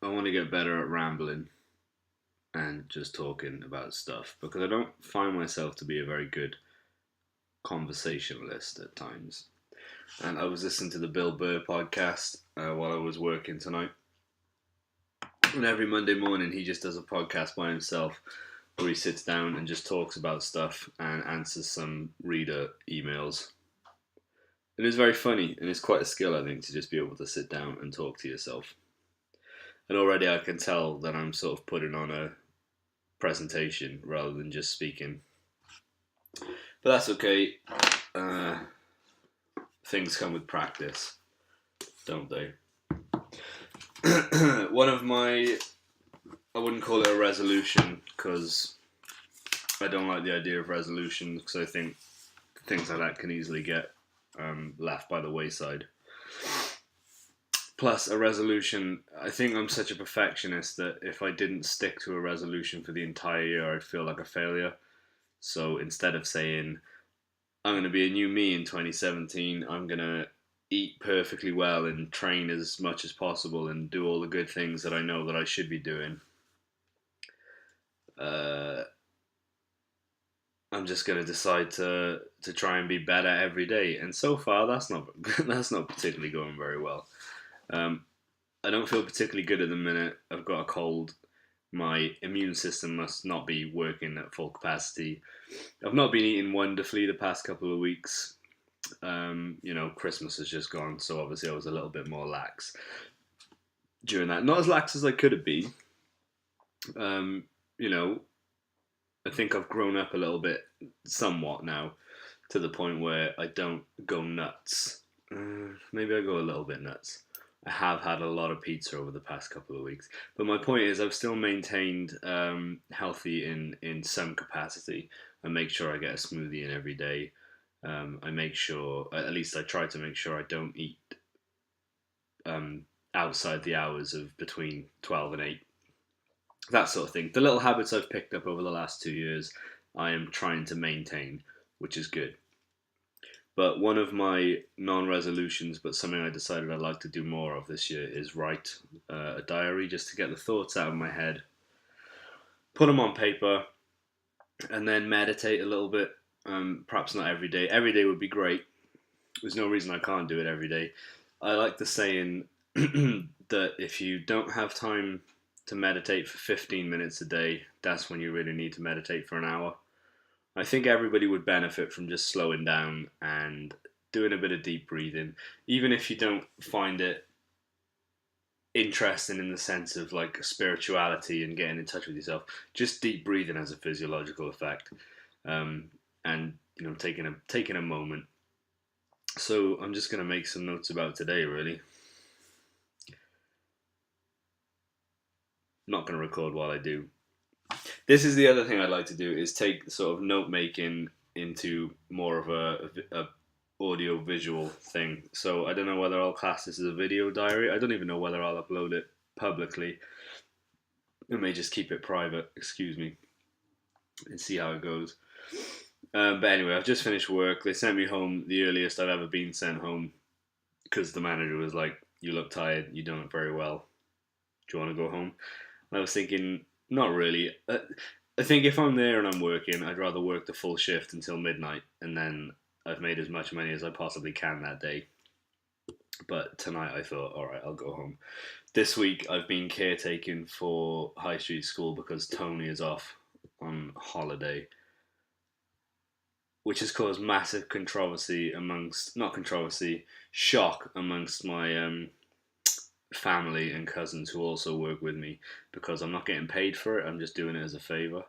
I want to get better at rambling and just talking about stuff because I don't find myself to be a very good conversationalist at times. And I was listening to the Bill Burr podcast while I was working tonight. And every Monday morning, he just does a podcast by himself where he sits down and just talks about stuff and answers some reader emails. And it's very funny, and it's quite a skill, I think, to just be able to sit down and talk to yourself. And already I can tell that I'm sort of putting on a presentation rather than just speaking. But that's okay. Things come with practice, don't they? One of my, I wouldn't call it a resolution because I don't like the idea of resolutions because I think things like that can easily get left by the wayside. Plus, a resolution, I think I'm such a perfectionist that if I didn't stick to a resolution for the entire year, I'd feel like a failure. So instead of saying, I'm going to be a new me in 2017, I'm going to eat perfectly well and train as much as possible and do all the good things that I know that I should be doing, I'm just going to decide to try and be better every day. And so far, that's not particularly going very well. I don't feel particularly good at the minute. I've got a cold. My immune system must not be working at full capacity. I've not been eating wonderfully the past couple of weeks. Christmas has just gone, so obviously I was a little bit more lax during that. Not as lax as I could have been. I think I've grown up a little bit, somewhat now, to the point where I don't go nuts. Maybe I go a little bit nuts. I have had a lot of pizza over the past couple of weeks. But my point is I've still maintained healthy in some capacity. I make sure I get a smoothie in every day. I make sure, at least I try to make sure I don't eat outside the hours of between 12 and 8. That sort of thing. The little habits I've picked up over the last 2 years, I am trying to maintain, which is good. But one of my non-resolutions, but something I decided I'd like to do more of this year, is write a diary just to get the thoughts out of my head, put them on paper, and then meditate a little bit. Perhaps not every day. Every day would be great. There's no reason I can't do it every day. I like the saying that if you don't have time to meditate for 15 minutes a day, that's when you really need to meditate for an hour. I think everybody would benefit from just slowing down and doing a bit of deep breathing, even if you don't find it interesting in the sense of like spirituality and getting in touch with yourself. Just deep breathing has a physiological effect, and taking a moment. So I'm just going to make some notes about today, really. I'm not going to record while I do. This is the other thing I'd like to do, is take sort of note making into more of a audio visual thing. So I don't know whether I'll class this as a video diary. I don't even know whether I'll upload it publicly. I may just keep it private, excuse me, and see how it goes. But anyway, I've just finished work. They sent me home the earliest I've ever been sent home because the manager was like, "You look tired, you don't look very well. Do you want to go home?" And I was thinking, not really. I think if I'm there and I'm working, I'd rather work the full shift until midnight, and then I've made as much money as I possibly can that day. But tonight I thought, all right, I'll go home. This week I've been caretaking for High Street School because Tony is off on holiday, which has caused massive shock amongst my family and cousins who also work with me, because I'm not getting paid for it. I'm just doing it as a favour.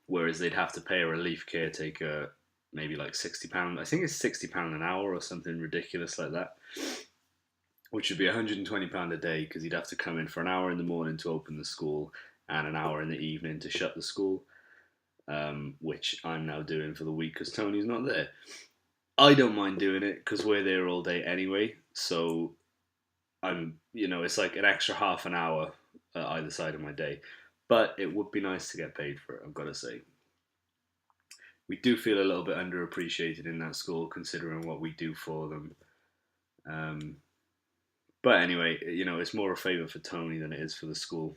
Whereas they'd have to pay a relief caretaker maybe like £60. I think it's £60 an hour or something ridiculous like that, which would be £120 a day because he'd have to come in for an hour in the morning to open the school and an hour in the evening to shut the school, which I'm now doing for the week because Tony's not there. I don't mind doing it because we're there all day anyway, so it's like an extra half an hour either side of my day. But it would be nice to get paid for it, I've got to say. We do feel a little bit underappreciated in that school, considering what we do for them. But anyway, it's more a favour for Tony than it is for the school.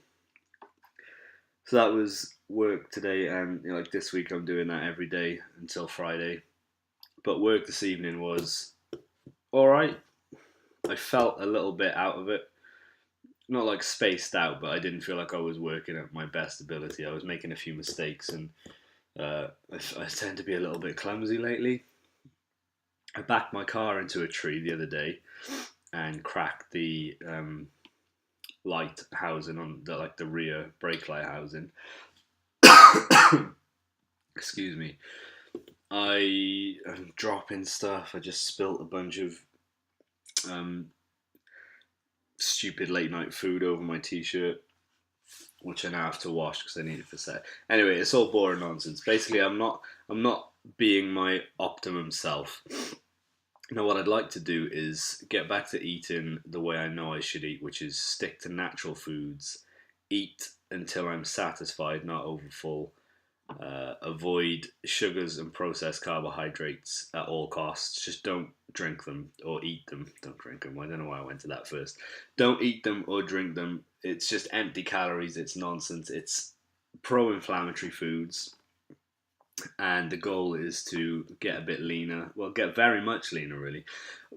So that was work today, and like this week, I'm doing that every day until Friday. But work this evening was all right. I felt a little bit out of it, not like spaced out, but I didn't feel like I was working at my best ability. I was making a few mistakes, and I tend to be a little bit clumsy lately. I backed my car into a tree the other day and cracked the light housing on the rear brake light housing. Excuse me. I'm dropping stuff. I just spilt a bunch of stupid late night food over my t-shirt, which I now have to wash because I need it for set. Anyway, it's all boring nonsense. Basically, I'm not being my optimum self. Now, what I'd like to do is get back to eating the way I know I should eat, which is stick to natural foods, eat until I'm satisfied, not overfull, avoid sugars and processed carbohydrates at all costs. Just don't drink them or eat them. Don't drink them. I don't know why I went to that first. Don't eat them or drink them. It's just empty calories. It's nonsense. It's pro-inflammatory foods. And the goal is to get a bit leaner. Well, get very much leaner, really.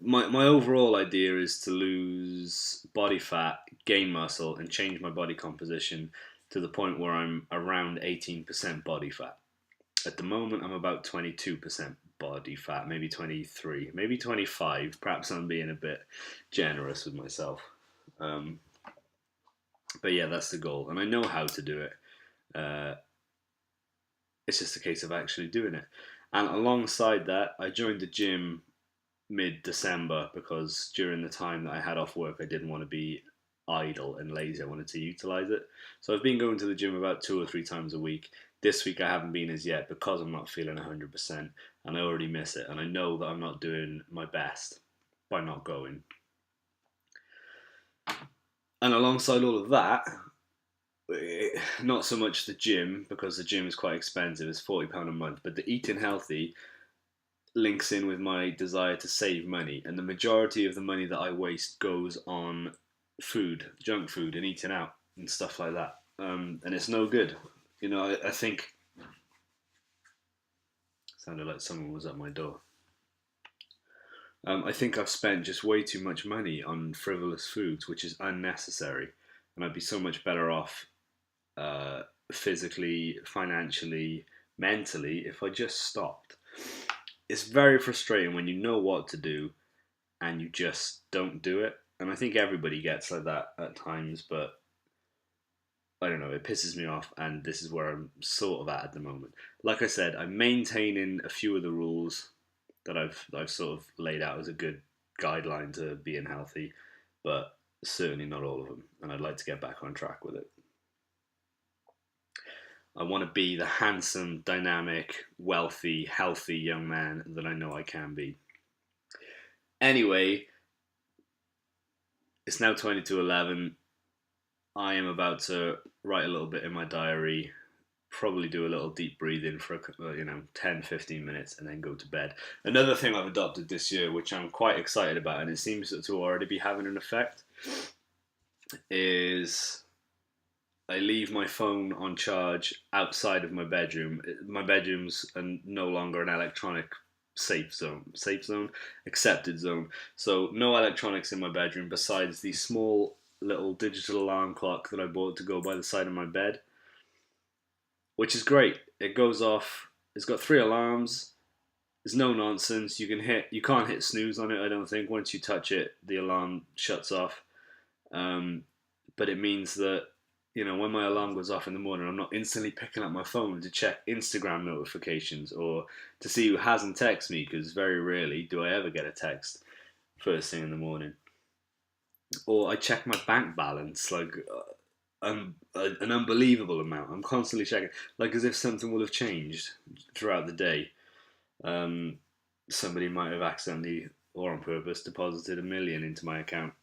My overall idea is to lose body fat, gain muscle, and change my body composition to the point where I'm around 18% body fat. At the moment, I'm about 22% body fat, maybe 23, maybe 25. Perhaps I'm being a bit generous with myself. But yeah, that's the goal. And I know how to do it. It's just a case of actually doing it. And alongside that, I joined the gym mid-December because during the time that I had off work, I didn't want to be idle and lazy. I wanted to utilize it. So I've been going to the gym about 2 or 3 times a week. This week I haven't been as yet because I'm not feeling 100% and I already miss it. And I know that I'm not doing my best by not going. And alongside all of that, not so much the gym, because the gym is quite expensive, it's £40 a month, but the eating healthy links in with my desire to save money, and the majority of the money that I waste goes on food, junk food, and eating out and stuff like that. And it's no good. I think sounded like someone was at my door. I think I've spent just way too much money on frivolous foods, which is unnecessary, and I'd be so much better off physically, financially, mentally if I just stopped. It's very frustrating when you know what to do and you just don't do it. And I think everybody gets like that at times, but I don't know, it pisses me off, and this is where I'm sort of at the moment. Like I said, I'm maintaining a few of the rules that I've sort of laid out as a good guideline to being healthy, but certainly not all of them, and I'd like to get back on track with it. I want to be the handsome, dynamic, wealthy, healthy young man that I know I can be. Anyway, it's now 22:11. I am about to write a little bit in my diary, probably do a little deep breathing for 10-15 minutes and then go to bed. Another thing I've adopted this year, which I'm quite excited about, and it seems to already be having an effect, is I leave my phone on charge outside of my bedroom. My bedroom's no longer an electronic safe zone, accepted zone. So no electronics in my bedroom besides the small little digital alarm clock that I bought to go by the side of my bed, which is great. It goes off. It's got 3 alarms. There's no nonsense. You can't hit snooze on it, I don't think. Once you touch it, the alarm shuts off. But it means that when my alarm goes off in the morning, I'm not instantly picking up my phone to check Instagram notifications or to see who hasn't texted me, because very rarely do I ever get a text first thing in the morning. Or I check my bank balance, like an unbelievable amount. I'm constantly checking, like as if something will have changed throughout the day. Somebody might have accidentally or on purpose deposited $1 million into my account.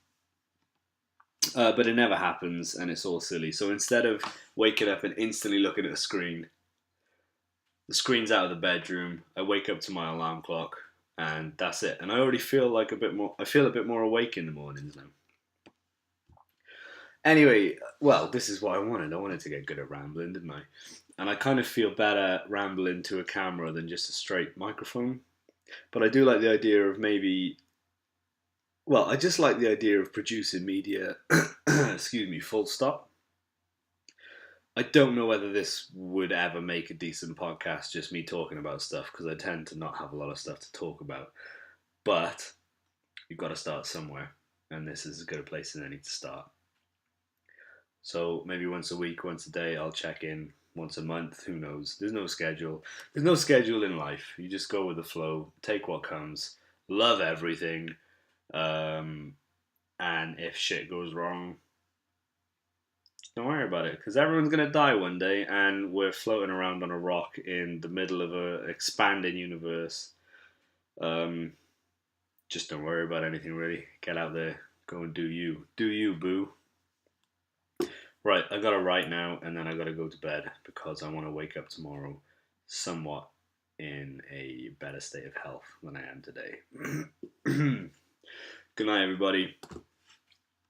But it never happens, and it's all silly. So instead of waking up and instantly looking at the screen's out of the bedroom. I wake up to my alarm clock, and that's it. And I already feel a bit more awake in the mornings now. Anyway, well, this is what I wanted. I wanted to get good at rambling, didn't I? And I kind of feel better rambling to a camera than just a straight microphone. But I do like the idea of maybe. Well, I just like the idea of producing media. Excuse me, full stop. I don't know whether this would ever make a decent podcast, just me talking about stuff, because I tend to not have a lot of stuff to talk about. But you've got to start somewhere, and this is as good a place as any to start. So maybe once a week, once a day, I'll check in. Once a month, who knows? There's no schedule. There's no schedule in life. You just go with the flow, take what comes, love everything, and if shit goes wrong, don't worry about it, because everyone's gonna die one day, and we're floating around on a rock in the middle of an expanding universe. Um, just don't worry about anything really. Get out there, go and do you. Do you, boo. Right, I gotta write now, and then I gotta go to bed because I want to wake up tomorrow somewhat in a better state of health than I am today. Good night, everybody.